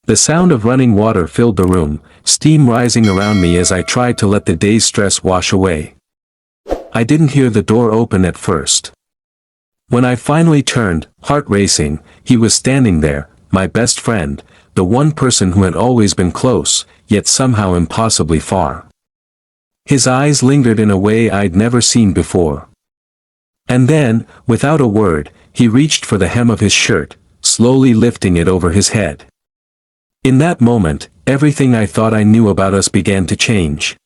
The sound of running water filled the room, steam rising around me as I tried to let the day's stress wash away. I didn't hear the door open at first. When I finally turned, heart racing, he was standing there, my best friend, the one person who had always been close, yet somehow impossibly far. His eyes lingered in a way I'd never seen before. And then, without a word, he reached for the hem of his shirt, slowly lifting it over his head. In that moment, everything I thought I knew about us began to change.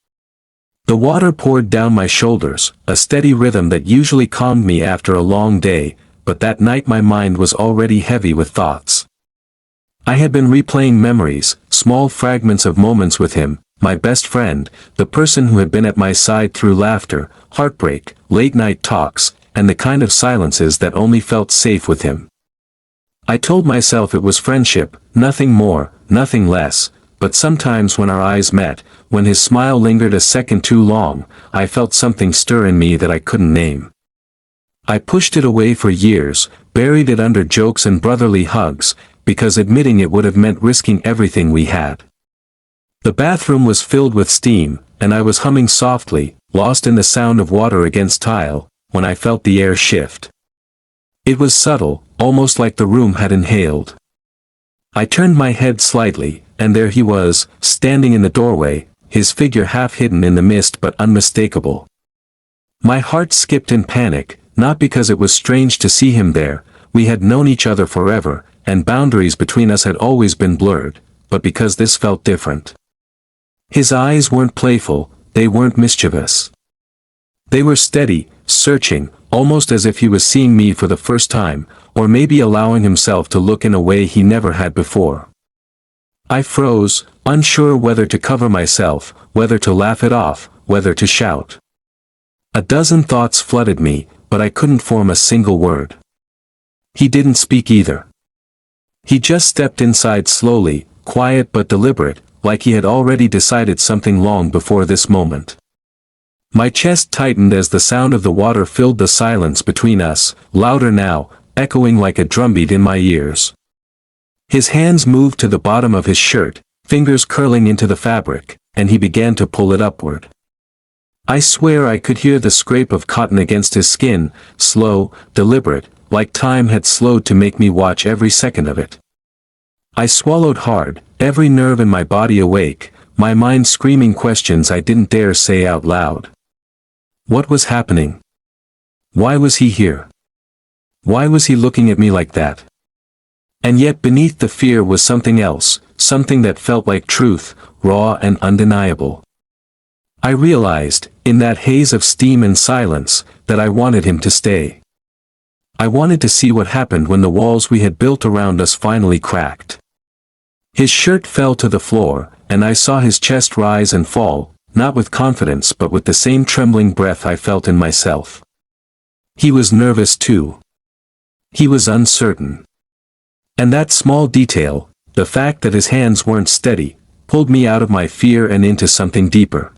The water poured down my shoulders, a steady rhythm that usually calmed me after a long day, but that night my mind was already heavy with thoughts. I had been replaying memories, small fragments of moments with him, my best friend, the person who had been at my side through laughter, heartbreak, late-night talks, and the kind of silences that only felt safe with him. I told myself it was friendship, nothing more, nothing less, but sometimes when our eyes met, when his smile lingered a second too long, I felt something stir in me that I couldn't name. I pushed it away for years, buried it under jokes and brotherly hugs, because admitting it would have meant risking everything we had. The bathroom was filled with steam, and I was humming softly, lost in the sound of water against tile, when I felt the air shift. It was subtle, almost like the room had inhaled. I turned my head slightly, and there he was, standing in the doorway, his figure half hidden in the mist but unmistakable. My heart skipped in panic, not because it was strange to see him there, we had known each other forever, and boundaries between us had always been blurred, but because this felt different. His eyes weren't playful, they weren't mischievous. They were steady, searching, almost as if he was seeing me for the first time, or maybe allowing himself to look in a way he never had before. I froze, unsure whether to cover myself, whether to laugh it off, whether to shout. A dozen thoughts flooded me, but I couldn't form a single word. He didn't speak either. He just stepped inside slowly, quiet but deliberate, like he had already decided something long before this moment. My chest tightened as the sound of the water filled the silence between us, louder now, echoing like a drumbeat in my ears. His hands moved to the bottom of his shirt, fingers curling into the fabric, and he began to pull it upward. I swear I could hear the scrape of cotton against his skin, slow, deliberate, like time had slowed to make me watch every second of it. I swallowed hard, every nerve in my body awake, my mind screaming questions I didn't dare say out loud. What was happening? Why was he here? Why was he looking at me like that? And yet beneath the fear was something else, something that felt like truth, raw and undeniable. I realized, in that haze of steam and silence, that I wanted him to stay. I wanted to see what happened when the walls we had built around us finally cracked. His shirt fell to the floor, and I saw his chest rise and fall, not with confidence but with the same trembling breath I felt in myself. He was nervous too. He was uncertain. And that small detail, the fact that his hands weren't steady, pulled me out of my fear and into something deeper.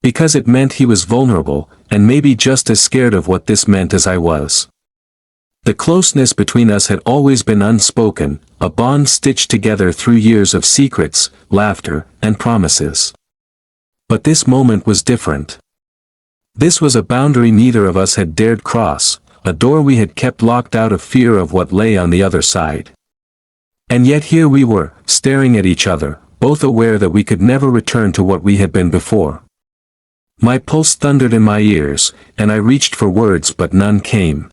Because it meant he was vulnerable, and maybe just as scared of what this meant as I was. The closeness between us had always been unspoken, a bond stitched together through years of secrets, laughter, and promises. But this moment was different. This was a boundary neither of us had dared cross, a door we had kept locked out of fear of what lay on the other side. And yet here we were, staring at each other, both aware that we could never return to what we had been before. My pulse thundered in my ears, and I reached for words but none came.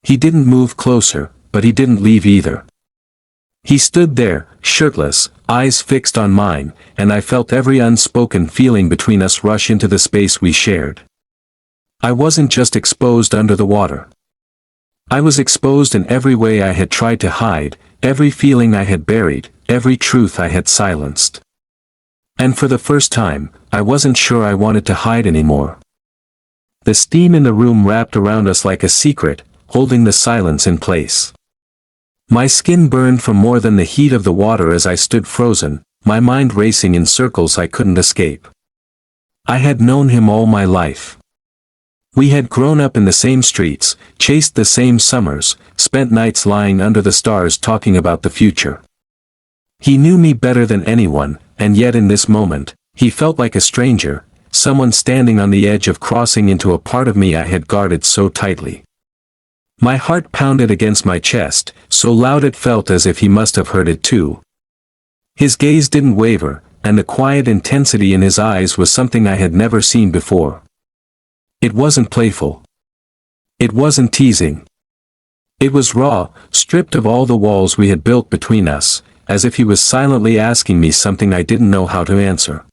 He didn't move closer, but he didn't leave either. He stood there, shirtless, eyes fixed on mine, and I felt every unspoken feeling between us rush into the space we shared. I wasn't just exposed under the water. I was exposed in every way I had tried to hide, every feeling I had buried, every truth I had silenced. And for the first time, I wasn't sure I wanted to hide anymore. The steam in the room wrapped around us like a secret, holding the silence in place. My skin burned from more than the heat of the water as I stood frozen, my mind racing in circles I couldn't escape. I had known him all my life. We had grown up in the same streets, chased the same summers, spent nights lying under the stars talking about the future. He knew me better than anyone, and yet in this moment, he felt like a stranger, someone standing on the edge of crossing into a part of me I had guarded so tightly. My heart pounded against my chest, so loud it felt as if he must have heard it too. His gaze didn't waver, and the quiet intensity in his eyes was something I had never seen before. It wasn't playful. It wasn't teasing. It was raw, stripped of all the walls we had built between us, as if he was silently asking me something I didn't know how to answer.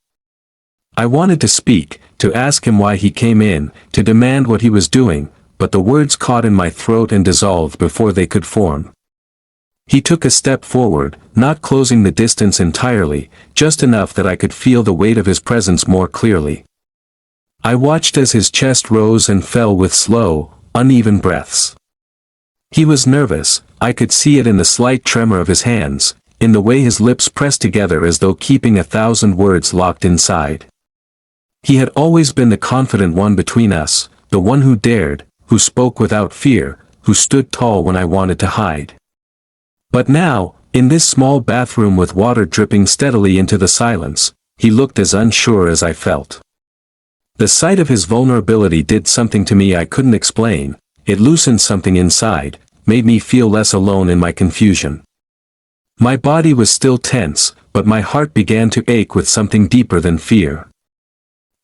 I wanted to speak, to ask him why he came in, to demand what he was doing, but the words caught in my throat and dissolved before they could form. He took a step forward, not closing the distance entirely, just enough that I could feel the weight of his presence more clearly. I watched as his chest rose and fell with slow, uneven breaths. He was nervous, I could see it in the slight tremor of his hands, in the way his lips pressed together as though keeping 1,000 words locked inside. He had always been the confident one between us, the one who dared, who spoke without fear, who stood tall when I wanted to hide. But now, in this small bathroom with water dripping steadily into the silence, he looked as unsure as I felt. The sight of his vulnerability did something to me I couldn't explain. It loosened something inside, made me feel less alone in my confusion. My body was still tense, but my heart began to ache with something deeper than fear.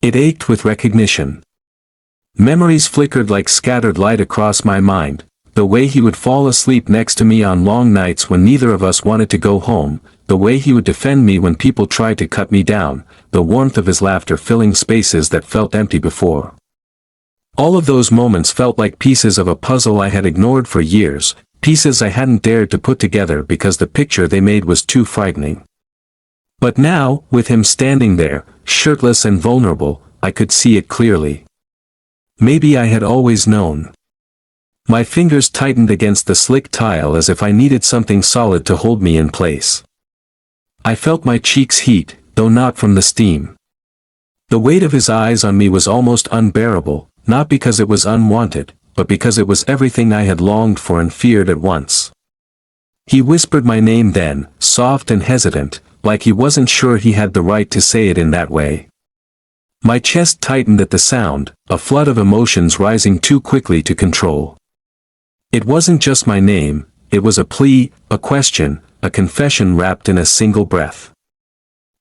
It ached with recognition. Memories flickered like scattered light across my mind, the way he would fall asleep next to me on long nights when neither of us wanted to go home, the way he would defend me when people tried to cut me down, the warmth of his laughter filling spaces that felt empty before. All of those moments felt like pieces of a puzzle I had ignored for years, pieces I hadn't dared to put together because the picture they made was too frightening. But now, with him standing there, shirtless and vulnerable, I could see it clearly. Maybe I had always known. My fingers tightened against the slick tile as if I needed something solid to hold me in place. I felt my cheeks heat, though not from the steam. The weight of his eyes on me was almost unbearable, not because it was unwanted, but because it was everything I had longed for and feared at once. He whispered my name then, soft and hesitant, like he wasn't sure he had the right to say it in that way. My chest tightened at the sound, a flood of emotions rising too quickly to control. It wasn't just my name, it was a plea, a question, a confession wrapped in a single breath.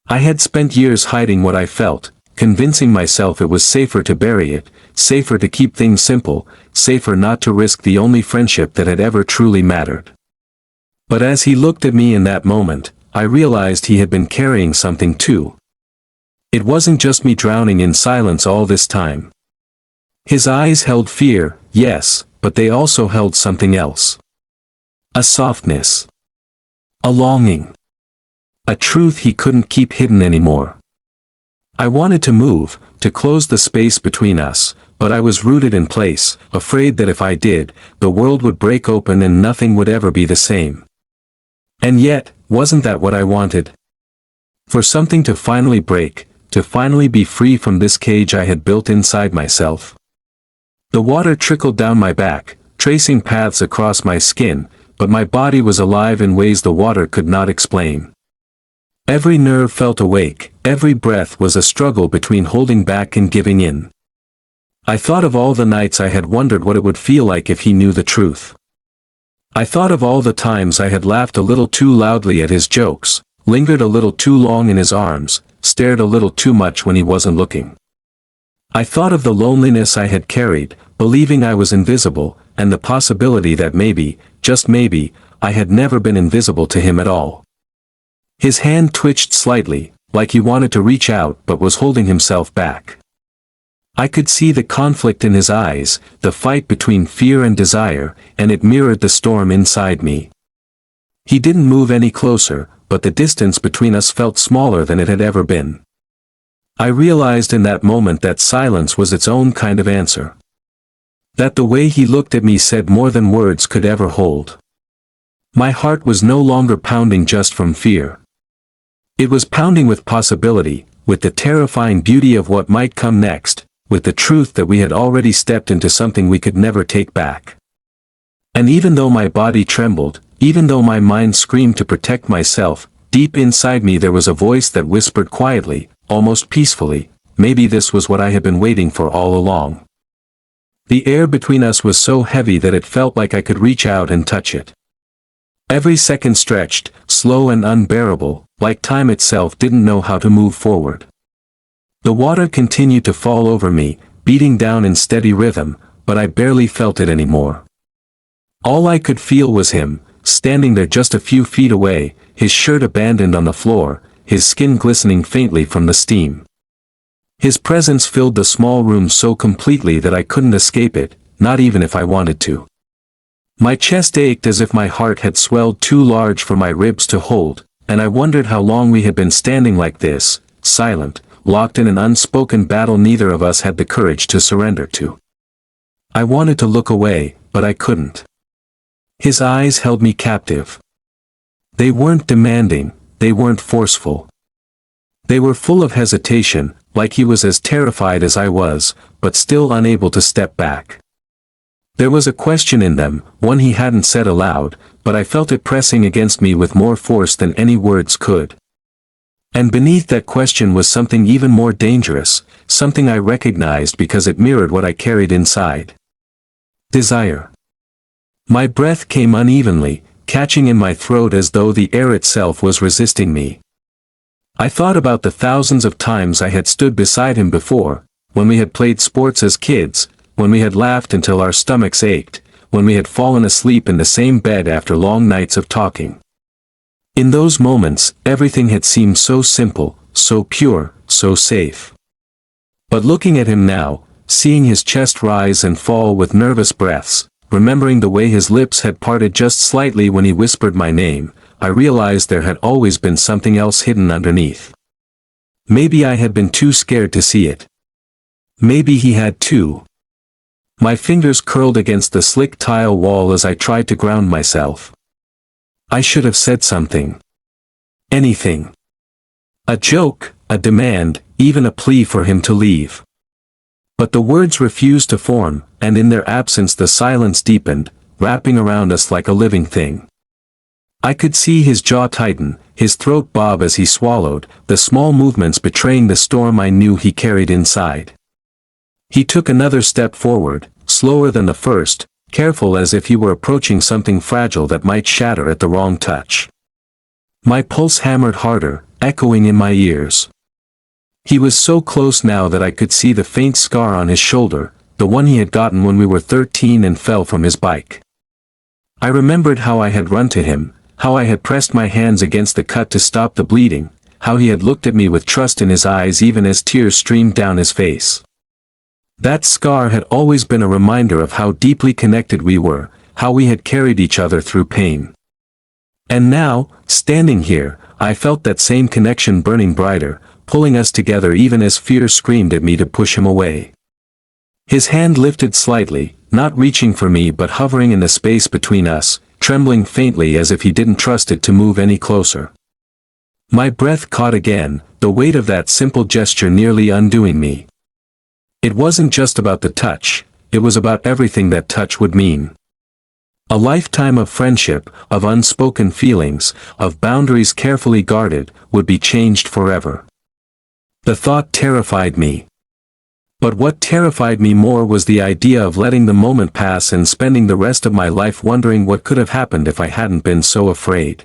I had spent years hiding what I felt, convincing myself it was safer to bury it, safer to keep things simple, safer not to risk the only friendship that had ever truly mattered. But as he looked at me in that moment, I realized he had been carrying something too. It wasn't just me drowning in silence all this time. His eyes held fear, yes, but they also held something else. A softness. A longing. A truth he couldn't keep hidden anymore. I wanted to move, to close the space between us, but I was rooted in place, afraid that if I did, the world would break open and nothing would ever be the same. And yet, wasn't that what I wanted? For something to finally break, to finally be free from this cage I had built inside myself. The water trickled down my back, tracing paths across my skin, but my body was alive in ways the water could not explain. Every nerve felt awake, every breath was a struggle between holding back and giving in. I thought of all the nights I had wondered what it would feel like if he knew the truth. I thought of all the times I had laughed a little too loudly at his jokes, lingered a little too long in his arms, stared a little too much when he wasn't looking. I thought of the loneliness I had carried, believing I was invisible, and the possibility that maybe, just maybe, I had never been invisible to him at all. His hand twitched slightly, like he wanted to reach out but was holding himself back. I could see the conflict in his eyes, the fight between fear and desire, and it mirrored the storm inside me. He didn't move any closer, but the distance between us felt smaller than it had ever been. I realized in that moment that silence was its own kind of answer. That the way he looked at me said more than words could ever hold. My heart was no longer pounding just from fear. It was pounding with possibility, with the terrifying beauty of what might come next, with the truth that we had already stepped into something we could never take back. And even though my body trembled, even though my mind screamed to protect myself, deep inside me there was a voice that whispered quietly, almost peacefully, maybe this was what I had been waiting for all along. The air between us was so heavy that it felt like I could reach out and touch it. Every second stretched, slow and unbearable, like time itself didn't know how to move forward. The water continued to fall over me, beating down in steady rhythm, but I barely felt it anymore. All I could feel was him, standing there just a few feet away, his shirt abandoned on the floor, his skin glistening faintly from the steam. His presence filled the small room so completely that I couldn't escape it, not even if I wanted to. My chest ached as if my heart had swelled too large for my ribs to hold, and I wondered how long we had been standing like this, silent, locked in an unspoken battle neither of us had the courage to surrender to. I wanted to look away, but I couldn't. His eyes held me captive. They weren't demanding, they weren't forceful. They were full of hesitation, like he was as terrified as I was, but still unable to step back. There was a question in them, one he hadn't said aloud, but I felt it pressing against me with more force than any words could. And beneath that question was something even more dangerous, something I recognized because it mirrored what I carried inside. Desire. My breath came unevenly, catching in my throat as though the air itself was resisting me. I thought about the thousands of times I had stood beside him before, when we had played sports as kids, when we had laughed until our stomachs ached, when we had fallen asleep in the same bed after long nights of talking. In those moments, everything had seemed so simple, so pure, so safe. But looking at him now, seeing his chest rise and fall with nervous breaths, remembering the way his lips had parted just slightly when he whispered my name, I realized there had always been something else hidden underneath. Maybe I had been too scared to see it. Maybe he had too. My fingers curled against the slick tile wall as I tried to ground myself. I should have said something. Anything. A joke, a demand, even a plea for him to leave. But the words refused to form, and in their absence the silence deepened, wrapping around us like a living thing. I could see his jaw tighten, his throat bob as he swallowed, the small movements betraying the storm I knew he carried inside. He took another step forward, slower than the first, careful as if he were approaching something fragile that might shatter at the wrong touch. My pulse hammered harder, echoing in my ears. He was so close now that I could see the faint scar on his shoulder, the one he had gotten when we were 13 and fell from his bike. I remembered how I had run to him, how I had pressed my hands against the cut to stop the bleeding, how he had looked at me with trust in his eyes even as tears streamed down his face. That scar had always been a reminder of how deeply connected we were, how we had carried each other through pain. And now, standing here, I felt that same connection burning brighter, pulling us together even as fear screamed at me to push him away. His hand lifted slightly, not reaching for me but hovering in the space between us, trembling faintly as if he didn't trust it to move any closer. My breath caught again, the weight of that simple gesture nearly undoing me. It wasn't just about the touch, it was about everything that touch would mean. A lifetime of friendship, of unspoken feelings, of boundaries carefully guarded, would be changed forever. The thought terrified me. But what terrified me more was the idea of letting the moment pass and spending the rest of my life wondering what could have happened if I hadn't been so afraid.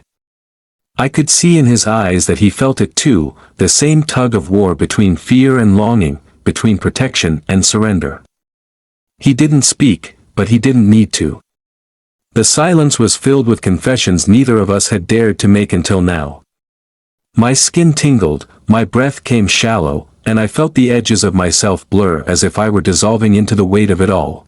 I could see in his eyes that he felt it too, the same tug of war between fear and longing, between protection and surrender. He didn't speak, but he didn't need to. The silence was filled with confessions neither of us had dared to make until now. My skin tingled, my breath came shallow, and I felt the edges of myself blur as if I were dissolving into the weight of it all.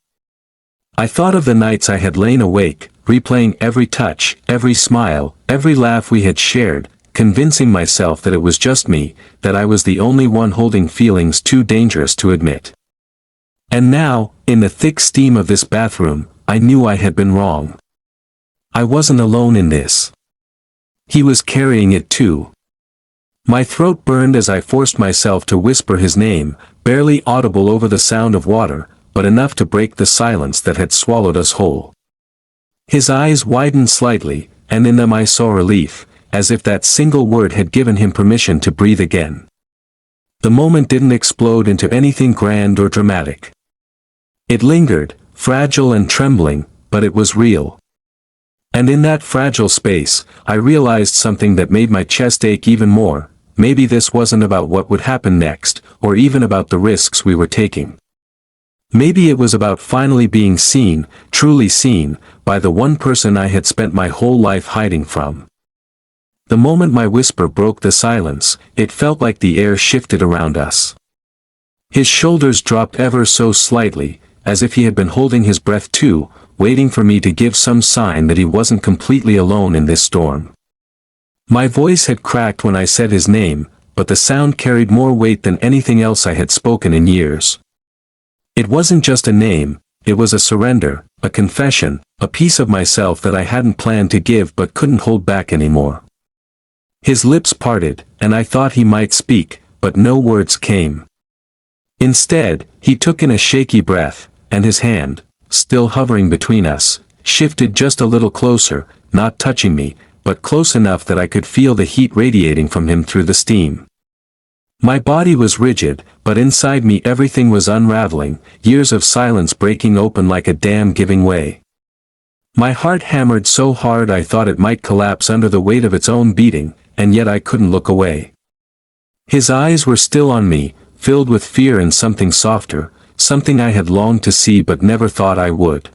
I thought of the nights I had lain awake, replaying every touch, every smile, every laugh we had shared, convincing myself that it was just me, that I was the only one holding feelings too dangerous to admit. And now, in the thick steam of this bathroom, I knew I had been wrong. I wasn't alone in this. He was carrying it too. My throat burned as I forced myself to whisper his name, barely audible over the sound of water, but enough to break the silence that had swallowed us whole. His eyes widened slightly, and in them I saw relief, as if that single word had given him permission to breathe again. The moment didn't explode into anything grand or dramatic. It lingered, fragile and trembling, but it was real. And in that fragile space, I realized something that made my chest ache even more. Maybe this wasn't about what would happen next, or even about the risks we were taking. Maybe it was about finally being seen, truly seen, by the one person I had spent my whole life hiding from. The moment my whisper broke the silence, it felt like the air shifted around us. His shoulders dropped ever so slightly, as if he had been holding his breath too, waiting for me to give some sign that he wasn't completely alone in this storm. My voice had cracked when I said his name, but the sound carried more weight than anything else I had spoken in years. It wasn't just a name, it was a surrender, a confession, a piece of myself that I hadn't planned to give but couldn't hold back anymore. His lips parted, and I thought he might speak, but no words came. Instead, he took in a shaky breath, and his hand, still hovering between us, shifted just a little closer, not touching me, but close enough that I could feel the heat radiating from him through the steam. My body was rigid, but inside me everything was unraveling, years of silence breaking open like a dam giving way. My heart hammered so hard I thought it might collapse under the weight of its own beating, and yet I couldn't look away. His eyes were still on me, filled with fear and something softer, something I had longed to see but never thought I would.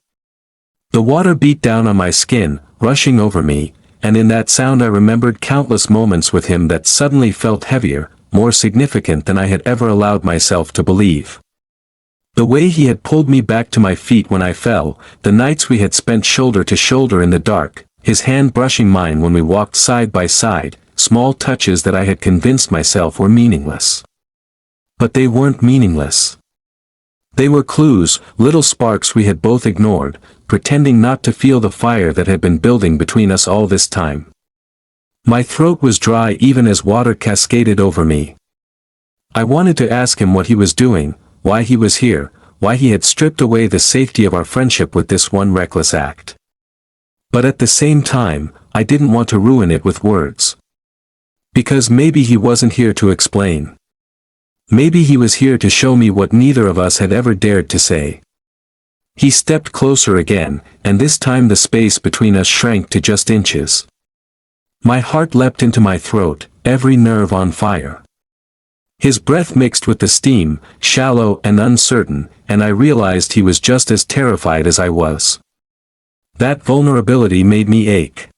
The water beat down on my skin, rushing over me, and in that sound I remembered countless moments with him that suddenly felt heavier, more significant than I had ever allowed myself to believe. The way he had pulled me back to my feet when I fell, the nights we had spent shoulder to shoulder in the dark, his hand brushing mine when we walked side by side, small touches that I had convinced myself were meaningless. But they weren't meaningless. They were clues, little sparks we had both ignored, pretending not to feel the fire that had been building between us all this time. My throat was dry even as water cascaded over me. I wanted to ask him what he was doing, why he was here, why he had stripped away the safety of our friendship with this one reckless act. But at the same time, I didn't want to ruin it with words. Because maybe he wasn't here to explain. Maybe he was here to show me what neither of us had ever dared to say. He stepped closer again, and this time the space between us shrank to just inches. My heart leapt into my throat, every nerve on fire. His breath mixed with the steam, shallow and uncertain, and I realized he was just as terrified as I was. That vulnerability made me ache.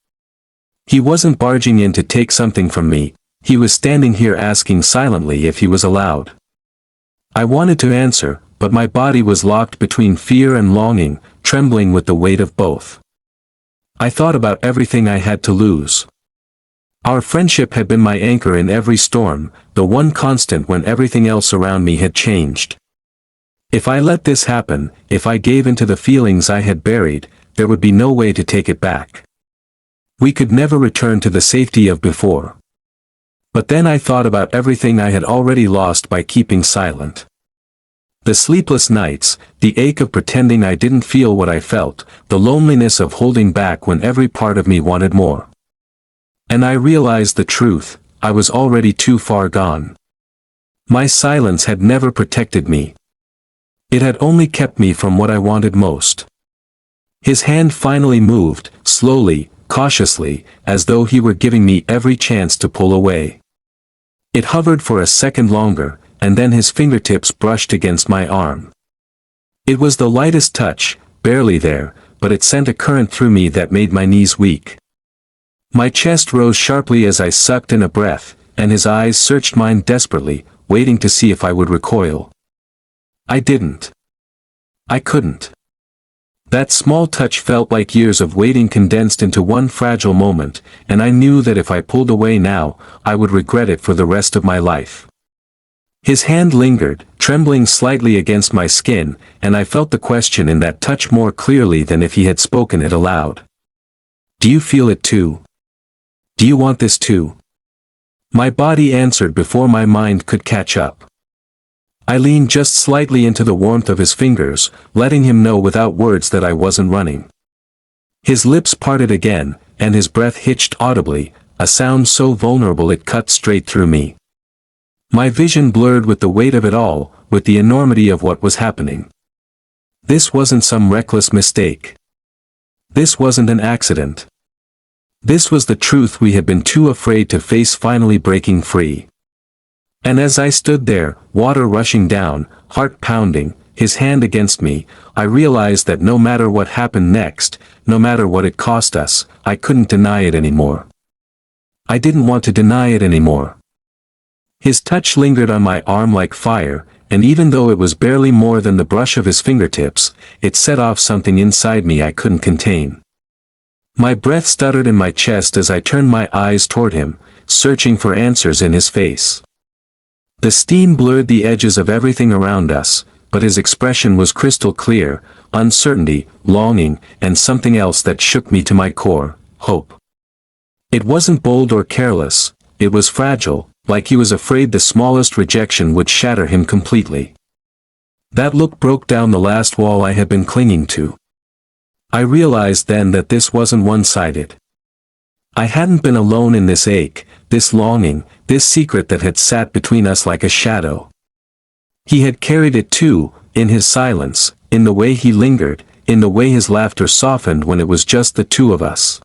He wasn't barging in to take something from me, he was standing here asking silently if he was allowed. I wanted to answer, but my body was locked between fear and longing, trembling with the weight of both. I thought about everything I had to lose. Our friendship had been my anchor in every storm, the one constant when everything else around me had changed. If I let this happen, if I gave into the feelings I had buried, there would be no way to take it back. We could never return to the safety of before. But then I thought about everything I had already lost by keeping silent. The sleepless nights, the ache of pretending I didn't feel what I felt, the loneliness of holding back when every part of me wanted more. And I realized the truth, I was already too far gone. My silence had never protected me. It had only kept me from what I wanted most. His hand finally moved, slowly, cautiously, as though he were giving me every chance to pull away. It hovered for a second longer, and then his fingertips brushed against my arm. It was the lightest touch, barely there, but it sent a current through me that made my knees weak. My chest rose sharply as I sucked in a breath, and his eyes searched mine desperately, waiting to see if I would recoil. I didn't. I couldn't. That small touch felt like years of waiting condensed into one fragile moment, and I knew that if I pulled away now, I would regret it for the rest of my life. His hand lingered, trembling slightly against my skin, and I felt the question in that touch more clearly than if he had spoken it aloud. Do you feel it too? Do you want this too? My body answered before my mind could catch up. I leaned just slightly into the warmth of his fingers, letting him know without words that I wasn't running. His lips parted again, and his breath hitched audibly, a sound so vulnerable it cut straight through me. My vision blurred with the weight of it all, with the enormity of what was happening. This wasn't some reckless mistake. This wasn't an accident. This was the truth we had been too afraid to face finally breaking free. And as I stood there, water rushing down, heart pounding, his hand against me, I realized that no matter what happened next, no matter what it cost us, I couldn't deny it anymore. I didn't want to deny it anymore. His touch lingered on my arm like fire, and even though it was barely more than the brush of his fingertips, it set off something inside me I couldn't contain. My breath stuttered in my chest as I turned my eyes toward him, searching for answers in his face. The steam blurred the edges of everything around us, but his expression was crystal clear: uncertainty, longing, and something else that shook me to my core: hope. It wasn't bold or careless, it was fragile, like he was afraid the smallest rejection would shatter him completely. That look broke down the last wall I had been clinging to. I realized then that this wasn't one-sided. I hadn't been alone in this ache, this longing, this secret that had sat between us like a shadow. He had carried it too, in his silence, in the way he lingered, in the way his laughter softened when it was just the two of us.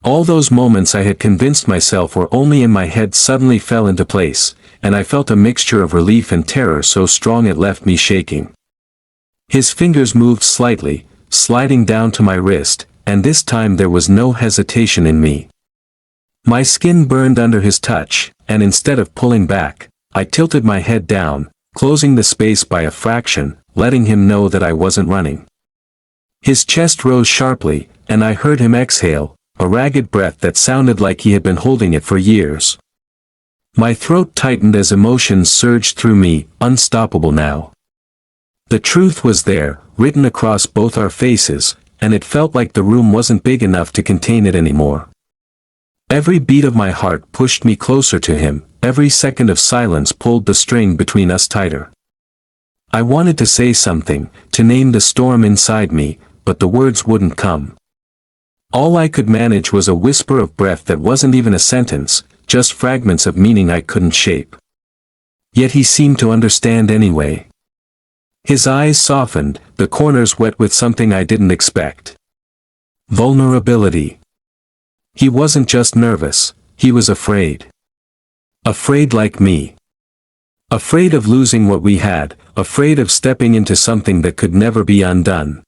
All those moments I had convinced myself were only in my head suddenly fell into place, and I felt a mixture of relief and terror so strong it left me shaking. His fingers moved slightly, sliding down to my wrist, and this time there was no hesitation in me. My skin burned under his touch, and instead of pulling back, I tilted my head down, closing the space by a fraction, letting him know that I wasn't running. His chest rose sharply, and I heard him exhale, a ragged breath that sounded like he had been holding it for years. My throat tightened as emotions surged through me, unstoppable now. The truth was there, written across both our faces, and it felt like the room wasn't big enough to contain it anymore. Every beat of my heart pushed me closer to him, every second of silence pulled the string between us tighter. I wanted to say something, to name the storm inside me, but the words wouldn't come. All I could manage was a whisper of breath that wasn't even a sentence, just fragments of meaning I couldn't shape. Yet he seemed to understand anyway. His eyes softened, the corners wet with something I didn't expect. Vulnerability. He wasn't just nervous, he was afraid. Afraid like me. Afraid of losing what we had, afraid of stepping into something that could never be undone.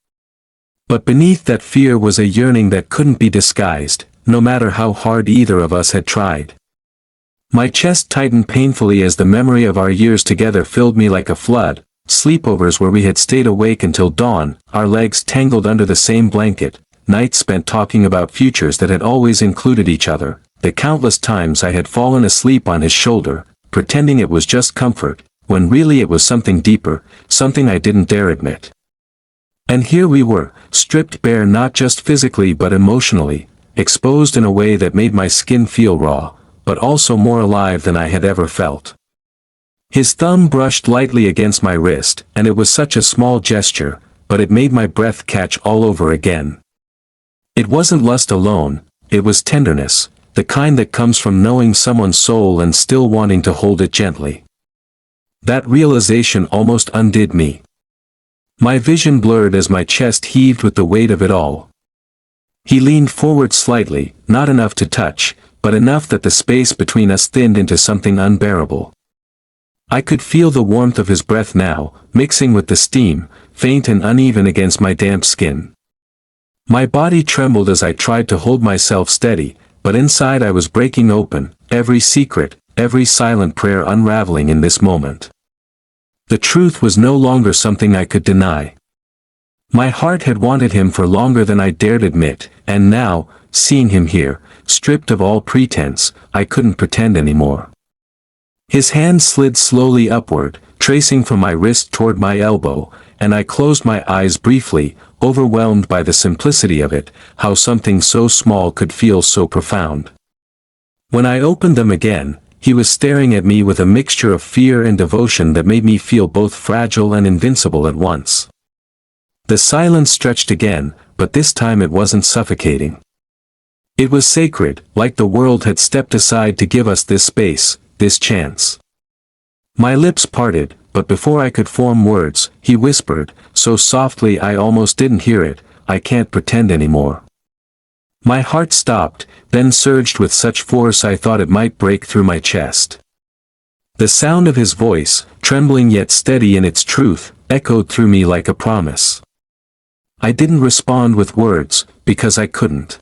But beneath that fear was a yearning that couldn't be disguised, no matter how hard either of us had tried. My chest tightened painfully as the memory of our years together filled me like a flood, sleepovers where we had stayed awake until dawn, our legs tangled under the same blanket, nights spent talking about futures that had always included each other, the countless times I had fallen asleep on his shoulder, pretending it was just comfort, when really it was something deeper, something I didn't dare admit. And here we were, stripped bare not just physically but emotionally, exposed in a way that made my skin feel raw, but also more alive than I had ever felt. His thumb brushed lightly against my wrist, and it was such a small gesture, but it made my breath catch all over again. It wasn't lust alone, it was tenderness, the kind that comes from knowing someone's soul and still wanting to hold it gently. That realization almost undid me. My vision blurred as my chest heaved with the weight of it all. He leaned forward slightly, not enough to touch, but enough that the space between us thinned into something unbearable. I could feel the warmth of his breath now, mixing with the steam, faint and uneven against my damp skin. My body trembled as I tried to hold myself steady, but inside I was breaking open, every secret, every silent prayer unraveling in this moment. The truth was no longer something I could deny. My heart had wanted him for longer than I dared admit, and now, seeing him here, stripped of all pretense, I couldn't pretend anymore. His hand slid slowly upward, tracing from my wrist toward my elbow, and I closed my eyes briefly, overwhelmed by the simplicity of it, how something so small could feel so profound. When I opened them again, he was staring at me with a mixture of fear and devotion that made me feel both fragile and invincible at once. The silence stretched again, but this time it wasn't suffocating. It was sacred, like the world had stepped aside to give us this space, this chance. My lips parted, but before I could form words, he whispered, so softly I almost didn't hear it, "I can't pretend anymore." My heart stopped, then surged with such force I thought it might break through my chest. The sound of his voice, trembling yet steady in its truth, echoed through me like a promise. I didn't respond with words, because I couldn't.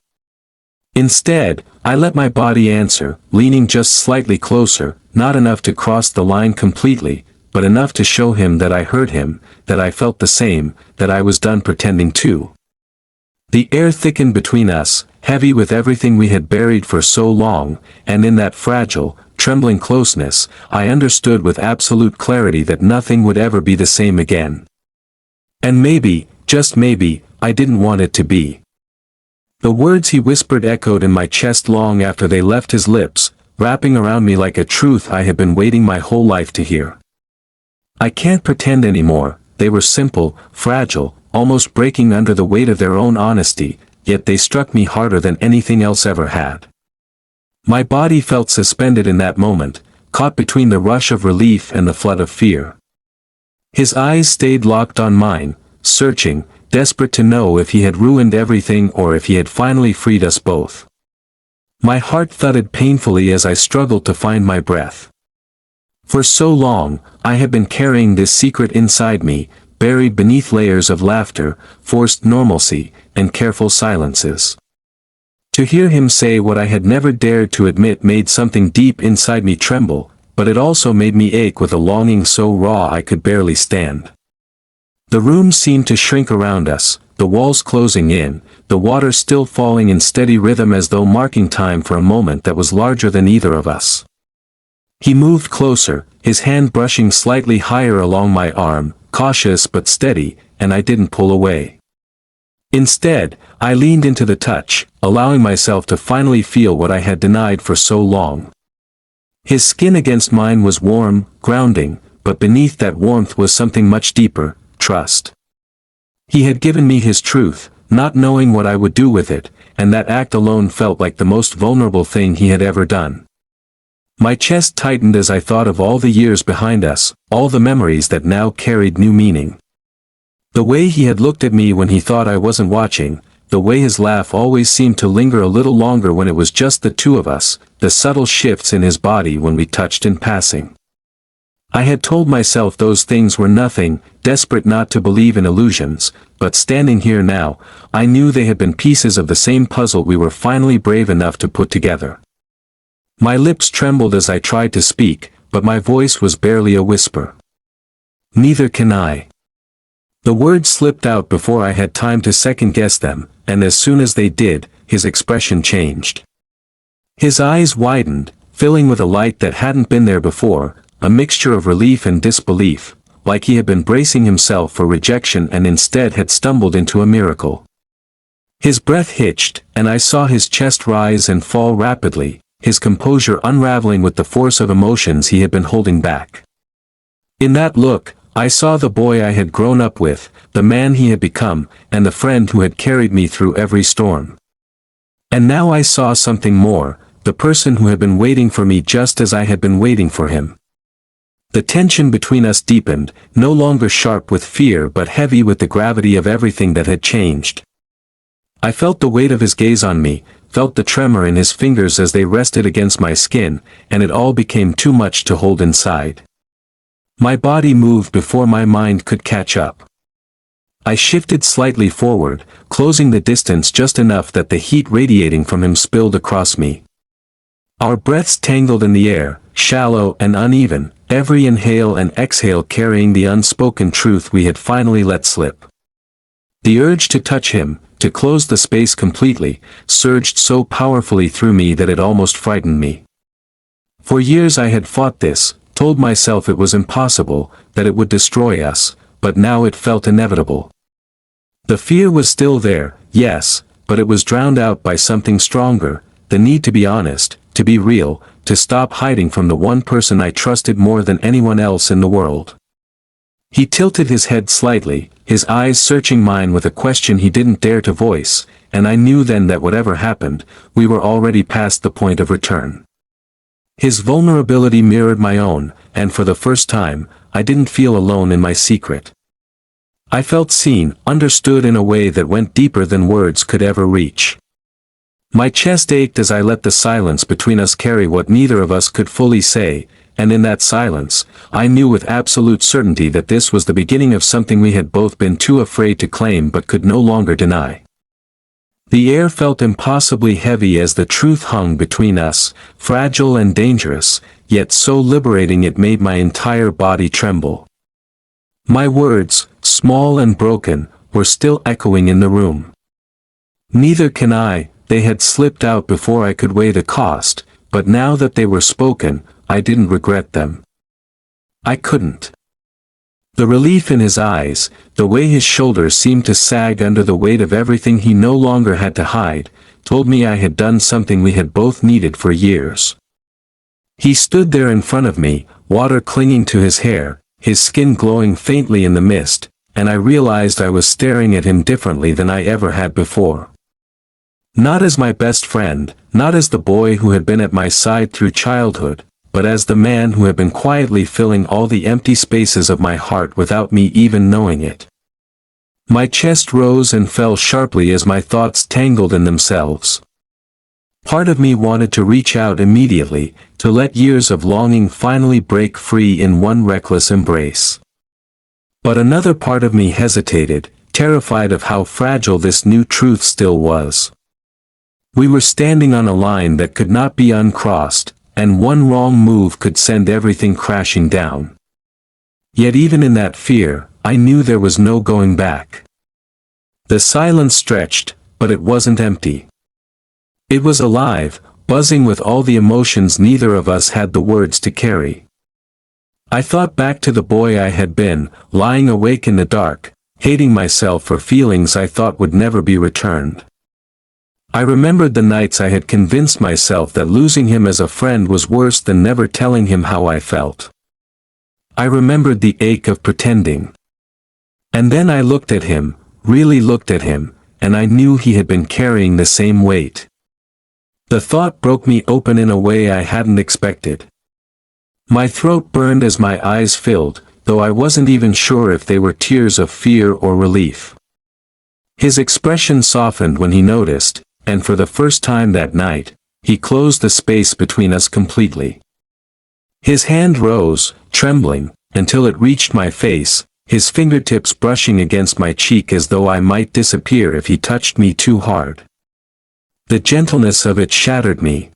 Instead, I let my body answer, leaning just slightly closer, not enough to cross the line completely, but enough to show him that I heard him, that I felt the same, that I was done pretending too. The air thickened between us, heavy with everything we had buried for so long, and in that fragile, trembling closeness, I understood with absolute clarity that nothing would ever be the same again. And maybe, just maybe, I didn't want it to be. The words he whispered echoed in my chest long after they left his lips, wrapping around me like a truth I had been waiting my whole life to hear. I can't pretend anymore. They were simple, fragile, almost breaking under the weight of their own honesty, yet they struck me harder than anything else ever had. My body felt suspended in that moment, caught between the rush of relief and the flood of fear. His eyes stayed locked on mine, searching, desperate to know if he had ruined everything or if he had finally freed us both. My heart thudded painfully as I struggled to find my breath. For so long, I had been carrying this secret inside me, buried beneath layers of laughter, forced normalcy, and careful silences. To hear him say what I had never dared to admit made something deep inside me tremble, but it also made me ache with a longing so raw I could barely stand. The room seemed to shrink around us, the walls closing in, the water still falling in steady rhythm as though marking time for a moment that was larger than either of us. He moved closer, his hand brushing slightly higher along my arm, cautious but steady, and I didn't pull away. Instead, I leaned into the touch, allowing myself to finally feel what I had denied for so long. His skin against mine was warm, grounding, but beneath that warmth was something much deeper, trust. He had given me his truth, not knowing what I would do with it, and that act alone felt like the most vulnerable thing he had ever done. My chest tightened as I thought of all the years behind us, all the memories that now carried new meaning. The way he had looked at me when he thought I wasn't watching, the way his laugh always seemed to linger a little longer when it was just the two of us, the subtle shifts in his body when we touched in passing. I had told myself those things were nothing, desperate not to believe in illusions, but standing here now, I knew they had been pieces of the same puzzle we were finally brave enough to put together. My lips trembled as I tried to speak, but my voice was barely a whisper. "Neither can I." The words slipped out before I had time to second-guess them, and as soon as they did, his expression changed. His eyes widened, filling with a light that hadn't been there before, a mixture of relief and disbelief, like he had been bracing himself for rejection and instead had stumbled into a miracle. His breath hitched, and I saw his chest rise and fall rapidly, his composure unraveling with the force of emotions he had been holding back. In that look, I saw the boy I had grown up with, the man he had become, and the friend who had carried me through every storm. And now I saw something more, the person who had been waiting for me just as I had been waiting for him. The tension between us deepened, no longer sharp with fear but heavy with the gravity of everything that had changed. I felt the weight of his gaze on me, felt the tremor in his fingers as they rested against my skin, and it all became too much to hold inside. My body moved before my mind could catch up. I shifted slightly forward, closing the distance just enough that the heat radiating from him spilled across me. Our breaths tangled in the air, shallow and uneven, every inhale and exhale carrying the unspoken truth we had finally let slip. The urge to touch him, to close the space completely, surged so powerfully through me that it almost frightened me. For years I had fought this, told myself it was impossible, that it would destroy us, but now it felt inevitable. The fear was still there, yes, but it was drowned out by something stronger, the need to be honest, to be real, to stop hiding from the one person I trusted more than anyone else in the world. He tilted his head slightly, his eyes searching mine with a question he didn't dare to voice, and I knew then that whatever happened, we were already past the point of return. His vulnerability mirrored my own, and for the first time, I didn't feel alone in my secret. I felt seen, understood in a way that went deeper than words could ever reach. My chest ached as I let the silence between us carry what neither of us could fully say, and in that silence, I knew with absolute certainty that this was the beginning of something we had both been too afraid to claim but could no longer deny. The air felt impossibly heavy as the truth hung between us, fragile and dangerous, yet so liberating it made my entire body tremble. My words, small and broken, were still echoing in the room. Neither can I, they had slipped out before I could weigh the cost, but now that they were spoken, I didn't regret them. I couldn't. The relief in his eyes, the way his shoulders seemed to sag under the weight of everything he no longer had to hide, told me I had done something we had both needed for years. He stood there in front of me, water clinging to his hair, his skin glowing faintly in the mist, and I realized I was staring at him differently than I ever had before. Not as my best friend, not as the boy who had been at my side through childhood, but as the man who had been quietly filling all the empty spaces of my heart without me even knowing it. My chest rose and fell sharply as my thoughts tangled in themselves. Part of me wanted to reach out immediately, to let years of longing finally break free in one reckless embrace. But another part of me hesitated, terrified of how fragile this new truth still was. We were standing on a line that could not be uncrossed, and one wrong move could send everything crashing down. Yet even in that fear, I knew there was no going back. The silence stretched, but it wasn't empty. It was alive, buzzing with all the emotions neither of us had the words to carry. I thought back to the boy I had been, lying awake in the dark, hating myself for feelings I thought would never be returned. I remembered the nights I had convinced myself that losing him as a friend was worse than never telling him how I felt. I remembered the ache of pretending. And then I looked at him, really looked at him, and I knew he had been carrying the same weight. The thought broke me open in a way I hadn't expected. My throat burned as my eyes filled, though I wasn't even sure if they were tears of fear or relief. His expression softened when he noticed, and for the first time that night, he closed the space between us completely. His hand rose, trembling, until it reached my face, his fingertips brushing against my cheek as though I might disappear if he touched me too hard. The gentleness of it shattered me.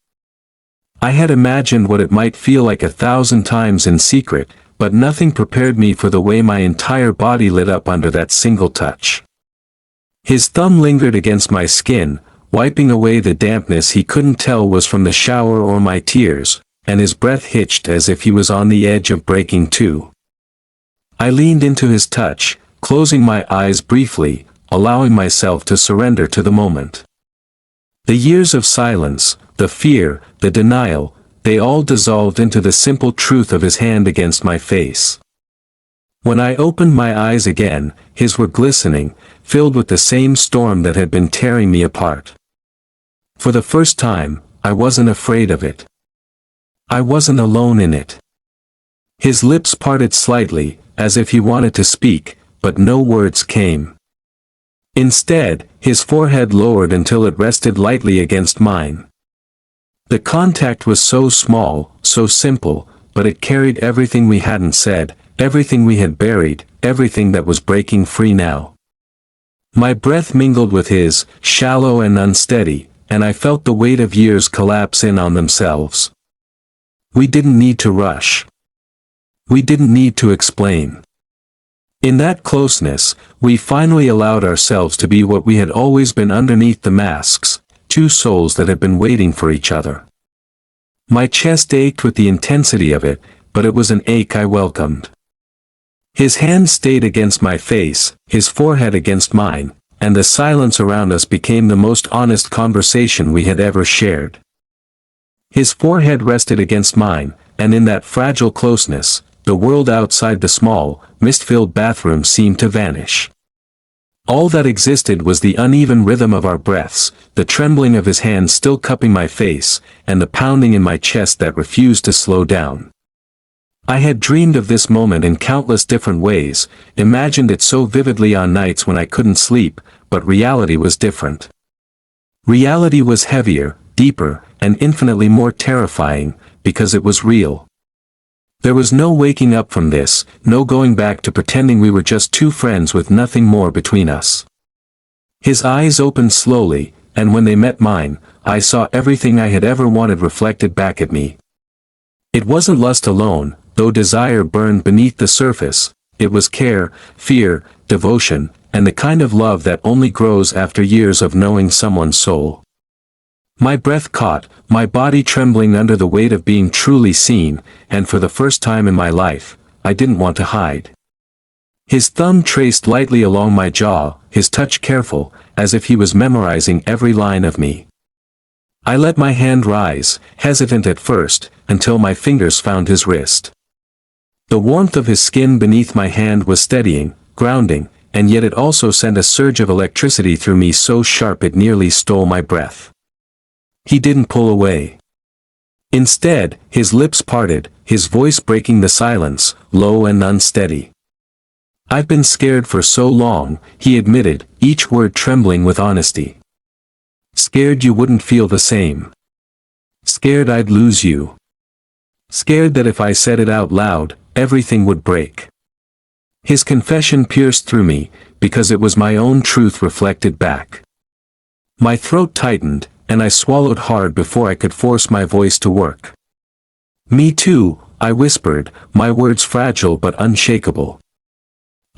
I had imagined what it might feel like 1,000 times in secret, but nothing prepared me for the way my entire body lit up under that single touch. His thumb lingered against my skin, wiping away the dampness he couldn't tell was from the shower or my tears, and his breath hitched as if he was on the edge of breaking too. I leaned into his touch, closing my eyes briefly, allowing myself to surrender to the moment. The years of silence, the fear, the denial, they all dissolved into the simple truth of his hand against my face. When I opened my eyes again, his were glistening, filled with the same storm that had been tearing me apart. For the first time, I wasn't afraid of it. I wasn't alone in it. His lips parted slightly, as if he wanted to speak, but no words came. Instead, his forehead lowered until it rested lightly against mine. The contact was so small, so simple, but it carried everything we hadn't said, everything we had buried, everything that was breaking free now. My breath mingled with his, shallow and unsteady, and I felt the weight of years collapse in on themselves. We didn't need to rush. We didn't need to explain. In that closeness, we finally allowed ourselves to be what we had always been underneath the masks, two souls that had been waiting for each other. My chest ached with the intensity of it, but it was an ache I welcomed. His hand stayed against my face, his forehead against mine, and the silence around us became the most honest conversation we had ever shared. His forehead rested against mine, and in that fragile closeness, the world outside the small, mist-filled bathroom seemed to vanish. All that existed was the uneven rhythm of our breaths, the trembling of his hand still cupping my face, and the pounding in my chest that refused to slow down. I had dreamed of this moment in countless different ways, imagined it so vividly on nights when I couldn't sleep, but reality was different. Reality was heavier, deeper, and infinitely more terrifying, because it was real. There was no waking up from this, no going back to pretending we were just two friends with nothing more between us. His eyes opened slowly, and when they met mine, I saw everything I had ever wanted reflected back at me. It wasn't lust alone, though desire burned beneath the surface. It was care, fear, devotion, and the kind of love that only grows after years of knowing someone's soul. My breath caught, my body trembling under the weight of being truly seen, and for the first time in my life, I didn't want to hide. His thumb traced lightly along my jaw, his touch careful, as if he was memorizing every line of me. I let my hand rise, hesitant at first, until my fingers found his wrist. The warmth of his skin beneath my hand was steadying, grounding, and yet it also sent a surge of electricity through me so sharp it nearly stole my breath. He didn't pull away. Instead, his lips parted, his voice breaking the silence, low and unsteady. "I've been scared for so long," he admitted, each word trembling with honesty. "Scared you wouldn't feel the same. Scared I'd lose you. Scared that if I said it out loud, everything would break." His confession pierced through me, because it was my own truth reflected back. My throat tightened, and I swallowed hard before I could force my voice to work. "Me too," I whispered, my words fragile but unshakable.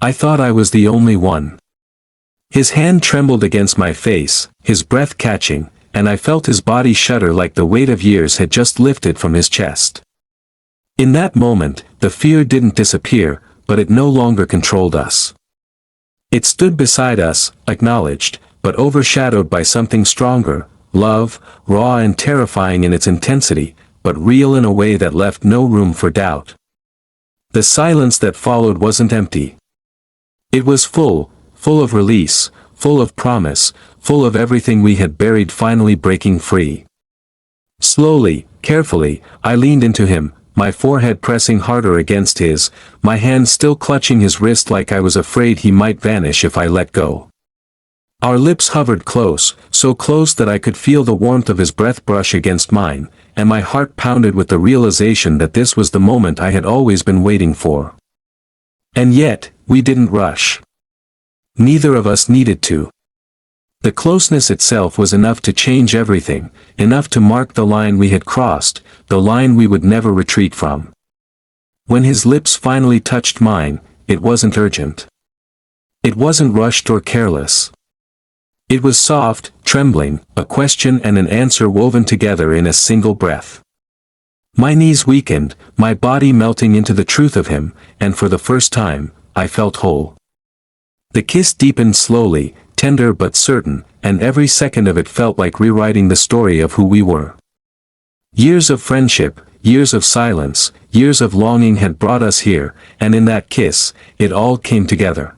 "I thought I was the only one." His hand trembled against my face, his breath catching, and I felt his body shudder like the weight of years had just lifted from his chest. In that moment, the fear didn't disappear, but it no longer controlled us. It stood beside us, acknowledged, but overshadowed by something stronger, love, raw and terrifying in its intensity, but real in a way that left no room for doubt. The silence that followed wasn't empty. It was full of release, full of promise, full of everything we had buried finally breaking free. Slowly, carefully, I leaned into him, my forehead pressing harder against his, my hand still clutching his wrist like I was afraid he might vanish if I let go. Our lips hovered close, so close that I could feel the warmth of his breath brush against mine, and my heart pounded with the realization that this was the moment I had always been waiting for. And yet, we didn't rush. Neither of us needed to. The closeness itself was enough to change everything, enough to mark the line we had crossed, the line we would never retreat from. When his lips finally touched mine, it wasn't urgent. It wasn't rushed or careless. It was soft, trembling, a question and an answer woven together in a single breath. My knees weakened, my body melting into the truth of him, and for the first time, I felt whole. The kiss deepened slowly, tender but certain, and every second of it felt like rewriting the story of who we were. Years of friendship, years of silence, years of longing had brought us here, and in that kiss, it all came together.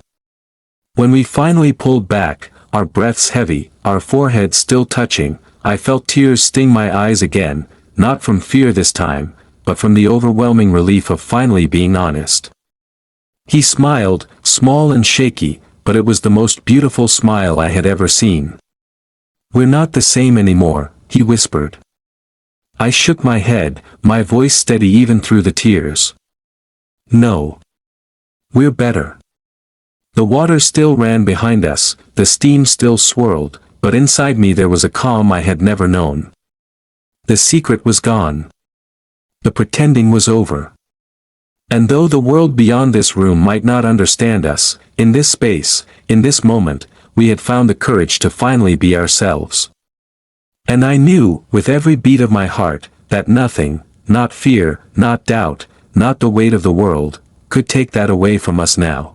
When we finally pulled back, our breaths heavy, our foreheads still touching, I felt tears sting my eyes again, not from fear this time, but from the overwhelming relief of finally being honest. He smiled, small and shaky, but it was the most beautiful smile I had ever seen. "We're not the same anymore," he whispered. I shook my head, my voice steady even through the tears. "No. We're better." The water still ran behind us, the steam still swirled, but inside me there was a calm I had never known. The secret was gone. The pretending was over. And though the world beyond this room might not understand us, in this space, in this moment, we had found the courage to finally be ourselves. And I knew, with every beat of my heart, that nothing, not fear, not doubt, not the weight of the world, could take that away from us now.